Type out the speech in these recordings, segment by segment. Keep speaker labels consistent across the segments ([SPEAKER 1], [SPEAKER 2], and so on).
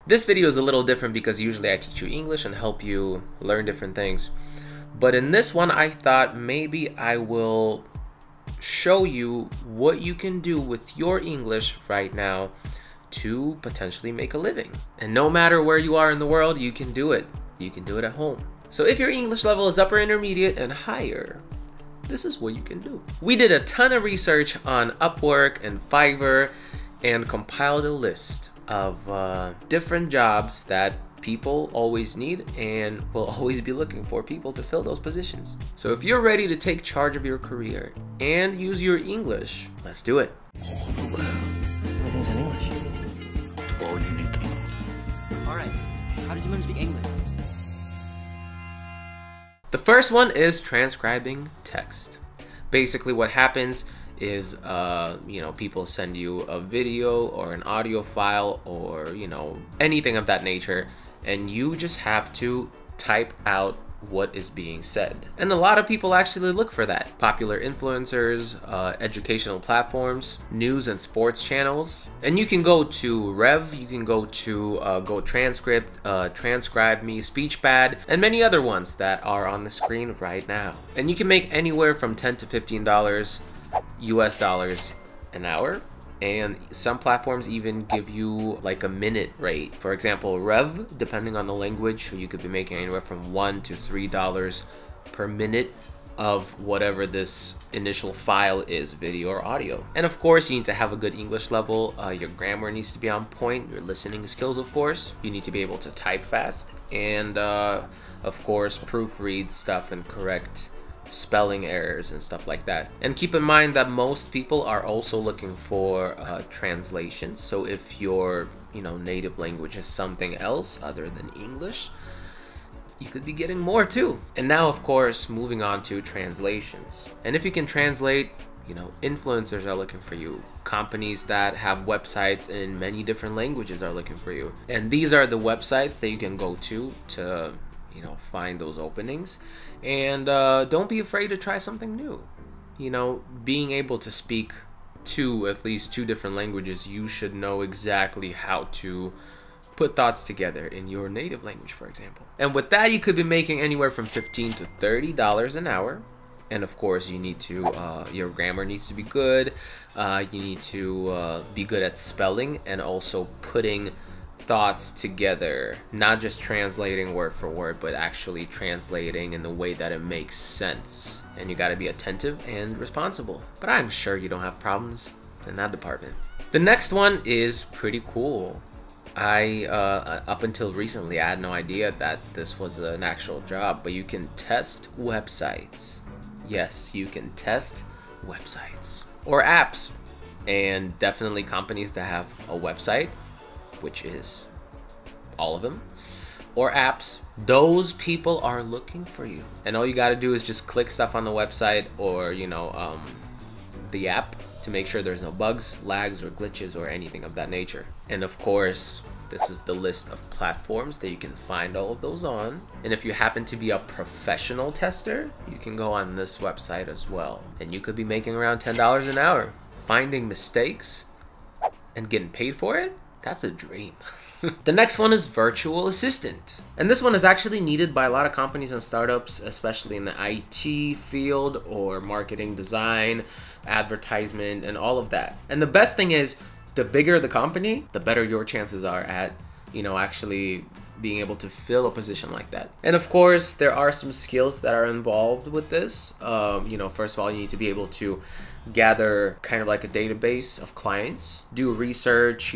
[SPEAKER 1] This video is a little different because usually I teach you English and help you learn different things. But in this one, I thought maybe I will show you what you can do with your English right now to potentially make a living. And no matter where you are in the world, you can do it. You can do it at home. So if your English level is upper intermediate and higher, this is what you can do. We did a ton of research on Upwork and Fiverr and compiled a list of different jobs that people always need and will always be looking for people to fill those positions. So if you're ready to take charge of your career and use your English, let's do it.
[SPEAKER 2] Everything's in English.
[SPEAKER 3] All you need to know.
[SPEAKER 2] All right, how did you learn to speak English?
[SPEAKER 1] The first one is transcribing text. Basically what happens is, people send you a video or an audio file or, anything of that nature, and you just have to type out what is being said. And a lot of people actually look for that. Popular influencers, educational platforms, news and sports channels. And you can go to Rev, you can go to GoTranscript, Transcribe Me, SpeechPad, and many other ones that are on the screen right now. And you can make anywhere from $10 to $15 US dollars an hour, and some platforms even give you like a minute rate. For example, Rev, depending on the language, you could be making anywhere from $1 to $3 per minute of whatever this initial file is, video or audio. And of course, you need to have a good English level. Your grammar needs to be on point, your listening skills, of course. You need to be able to type fast, and of course, proofread stuff and correct spelling errors and stuff like that. And keep in mind that most people are also looking for translations. So if your native language is something else other than English, you could be getting more too. And now, of course, moving on to translations. And if you can translate, influencers are looking for you. Companies that have websites in many different languages are looking for you. And these are the websites that you can go to find those openings. And don't be afraid to try something new. Being able to speak at least two different languages, you should know exactly how to put thoughts together in your native language, for example. And with that, you could be making anywhere from $15 to $30 an hour. And of course, you need to, your grammar needs to be good. You need to be good at spelling and also putting thoughts together, not just translating word for word, but actually translating in the way that it makes sense. And you got to be attentive and responsible. But I'm sure you don't have problems in that department. The next one is pretty cool. Up until recently, I had no idea that this was an actual job, but you can test websites. Yes, you can test websites or apps, and definitely companies that have a website, which is all of them, or apps. Those people are looking for you, and all you got to do is just click stuff on the website or the app to make sure there's no bugs, lags, or glitches or anything of that nature. And of course, this is the list of platforms that you can find all of those on. And if you happen to be a professional tester, you can go on this website as well, and you could be making around $10 an hour. Finding mistakes and getting paid for it, that's a dream. The next one is virtual assistant. And this one is actually needed by a lot of companies and startups, especially in the IT field or marketing, design, advertisement, and all of that. And the best thing is, the bigger the company, the better your chances are at, actually being able to fill a position like that. And of course, there are some skills that are involved with this. First of all, you need to be able to gather kind of like a database of clients, do research,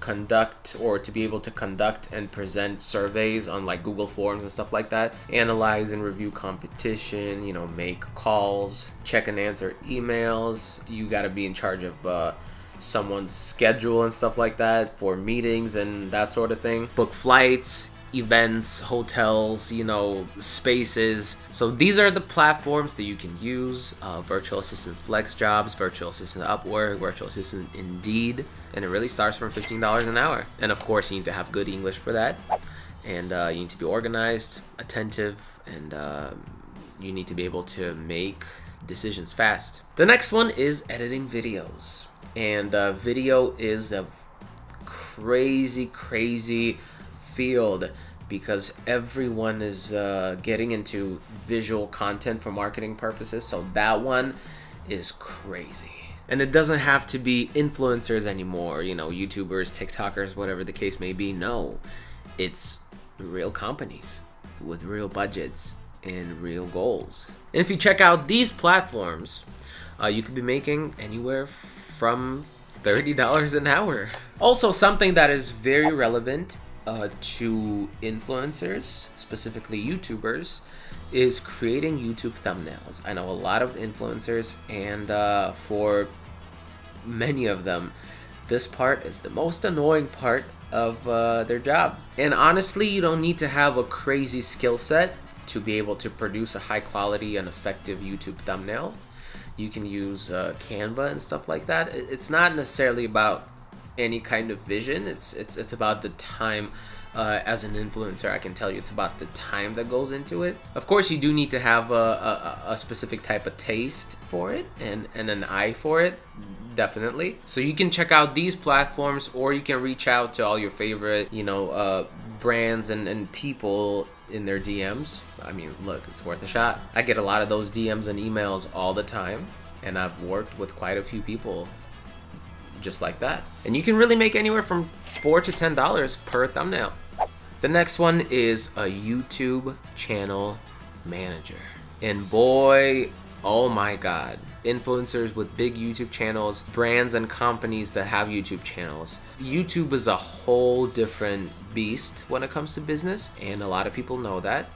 [SPEAKER 1] conduct, or to be able to conduct and present surveys on like Google Forms and stuff like that, analyze and review competition, make calls, check and answer emails. You got to be in charge of someone's schedule and stuff like that for meetings and that sort of thing. Book flights, events, hotels, spaces. So these are the platforms that you can use. Virtual Assistant Flex Jobs, Virtual Assistant Upwork, Virtual Assistant Indeed, and it really starts from $15 an hour. And of course, you need to have good English for that, and you need to be organized, attentive, and you need to be able to make decisions fast. The next one is editing videos, and video is a crazy field because everyone is getting into visual content for marketing purposes. So that one is crazy. And it doesn't have to be influencers anymore, you know, YouTubers, TikTokers, whatever the case may be. No, it's real companies with real budgets and real goals. And if you check out these platforms, you could be making anywhere from $30 an hour. Also, something that is very relevant to influencers, specifically YouTubers, is creating YouTube thumbnails. I know a lot of influencers, and for many of them, this part is the most annoying part of their job. And honestly, you don't need to have a crazy skill set to be able to produce a high quality and effective YouTube thumbnail. You can use Canva and stuff like that. It's not necessarily about any kind of vision. It's about the time. As an influencer, I can tell you it's about the time that goes into it. Of course, you do need to have a specific type of taste for it and an eye for it, definitely. So you can check out these platforms, or you can reach out to all your favorite, you know, brands and people in their DMs. I mean, look, it's worth a shot. I get a lot of those DMs and emails all the time, and I've worked with quite a few people just like that. And you can really make anywhere from $4 to $10 per thumbnail. The next one is a YouTube channel manager. And boy, oh my God, influencers with big YouTube channels, brands and companies that have YouTube channels. YouTube is a whole different beast when it comes to business, and a lot of people know that.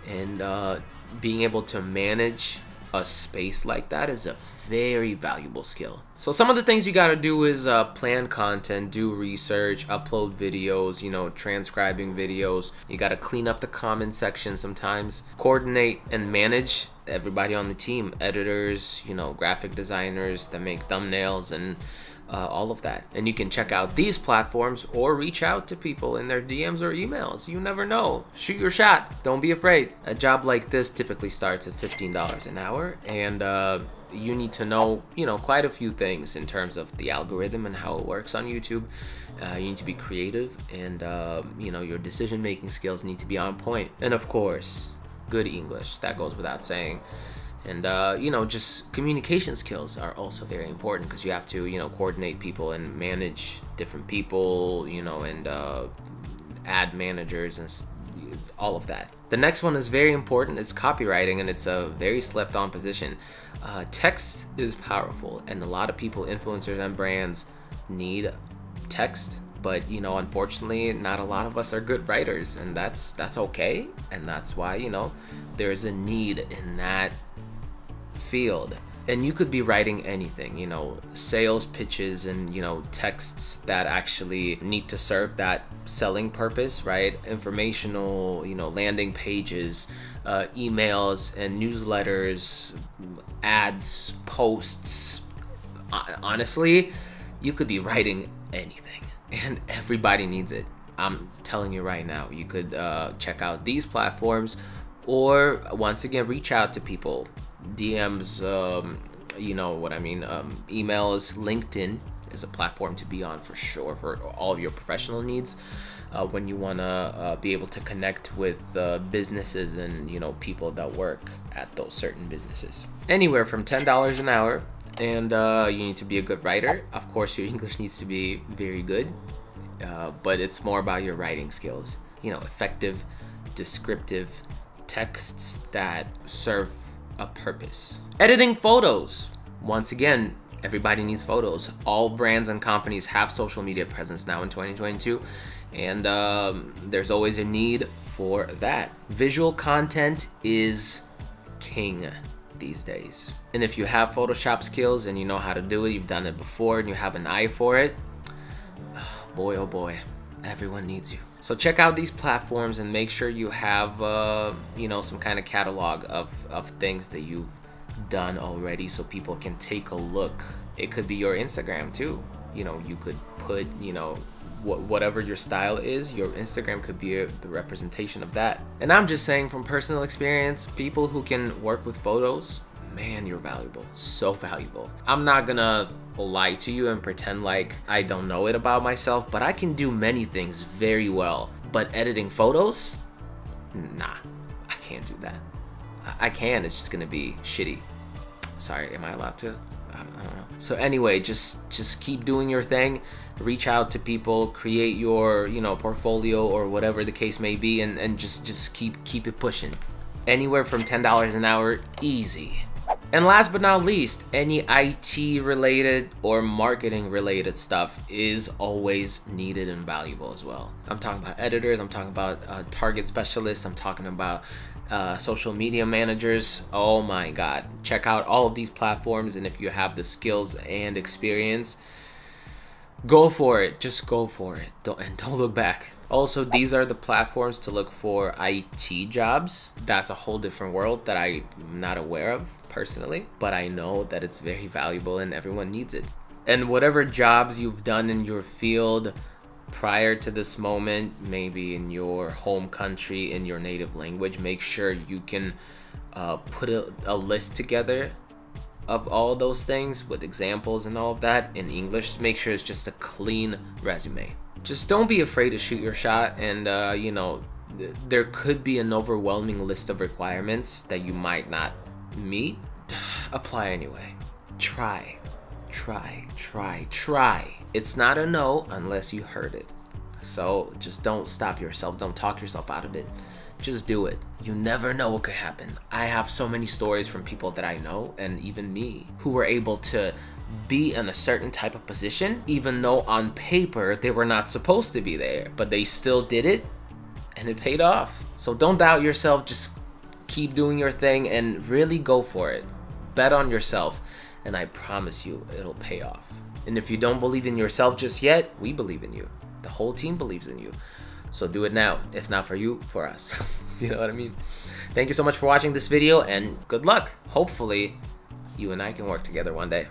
[SPEAKER 1] And being able to manage a space like that is a very valuable skill. So some of the things you got to do is plan content, do research, upload videos, you know, transcribing videos. You got to clean up the comment section sometimes, coordinate and manage everybody on the team, editors, you know, graphic designers that make thumbnails, and all of that. And you can check out these platforms or reach out to people in their DMs or emails. You never know. Shoot your shot. Don't be afraid. A job like this typically starts at $15 an hour, and you need to know, you know, quite a few things in terms of the algorithm and how it works on YouTube. You need to be creative, and you know, your decision-making skills need to be on point. And of course, good English. That goes without saying. And you know, just communication skills are also very important, because you have to, you know, coordinate people and manage different people, you know, and ad managers and all of that. The next one is very important. It's copywriting, and it's a very slept on position. Text is powerful, and a lot of people, influencers and brands, need text. But, you know, unfortunately, not a lot of us are good writers, and that's okay. And that's why, you know, there's a need in that field. And you could be writing anything, you know, sales pitches and, you know, texts that actually need to serve that selling purpose, right? Informational, you know, landing pages, emails and newsletters, ads, posts. Honestly, you could be writing anything, and everybody needs it. I'm telling you right now. You could check out these platforms, or once again, reach out to people. DMs, you know what I mean, emails. LinkedIn is a platform to be on for sure for all of your professional needs, when you want to be able to connect with businesses and, you know, people that work at those certain businesses. Anywhere from $10 an hour, and you need to be a good writer. Of course, your English needs to be very good, but it's more about your writing skills, you know, effective, descriptive texts that serve a purpose. Editing photos. Once again, everybody needs photos. All brands and companies have social media presence now in 2022, and there's always a need for that. Visual content is king these days. And if you have Photoshop skills and you know how to do it, you've done it before, and you have an eye for it, boy oh boy, everyone needs you. So check out these platforms and make sure you have you know, some kind of catalog of things that you've done already, so people can take a look. It could be your Instagram too. You know, you could put, you know, whatever your style is, your Instagram could be the representation of that. And I'm just saying from personal experience, people who can work with photos man, you're valuable. So valuable. I'm not gonna lie to you and pretend like I don't know it about myself, but I can do many things very well. But editing photos? Nah, I can't do that. I can, it's just gonna be shitty. Sorry, am I allowed to? I don't know. So anyway, just keep doing your thing. Reach out to people, create your, you know, portfolio or whatever the case may be, and just keep it pushing. Anywhere from $10 an hour, easy. And last but not least, any IT related or marketing related stuff is always needed and valuable as well. I'm talking about editors, I'm talking about target specialists, I'm talking about social media managers. Oh my God, check out all of these platforms, and if you have the skills and experience, go for it. Just go for it. Don't look back. Also, these are the platforms to look for IT jobs. That's a whole different world that I'm not aware of personally, but I know that it's very valuable and everyone needs it. And whatever jobs you've done in your field prior to this moment, maybe in your home country, in your native language, make sure you can put a list together of all those things with examples and all of that in English. Make sure it's just a clean resume. Just don't be afraid to shoot your shot, and you know, there could be an overwhelming list of requirements that you might not meet. Apply anyway. Try. It's not a no unless you heard it. So just don't stop yourself. Don't talk yourself out of it. Just do it. You never know what could happen. I have so many stories from people that I know, and even me, who were able to be in a certain type of position even though on paper they were not supposed to be there, but they still did it and it paid off. So don't doubt yourself. Just keep doing your thing and really go for it. Bet on yourself, and I promise you it'll pay off. And if you don't believe in yourself just yet, we believe in you. The whole team believes in you. So do it now. If not for you, for us. You know what I mean? Thank you so much for watching this video, and good luck. Hopefully you and I can work together one day.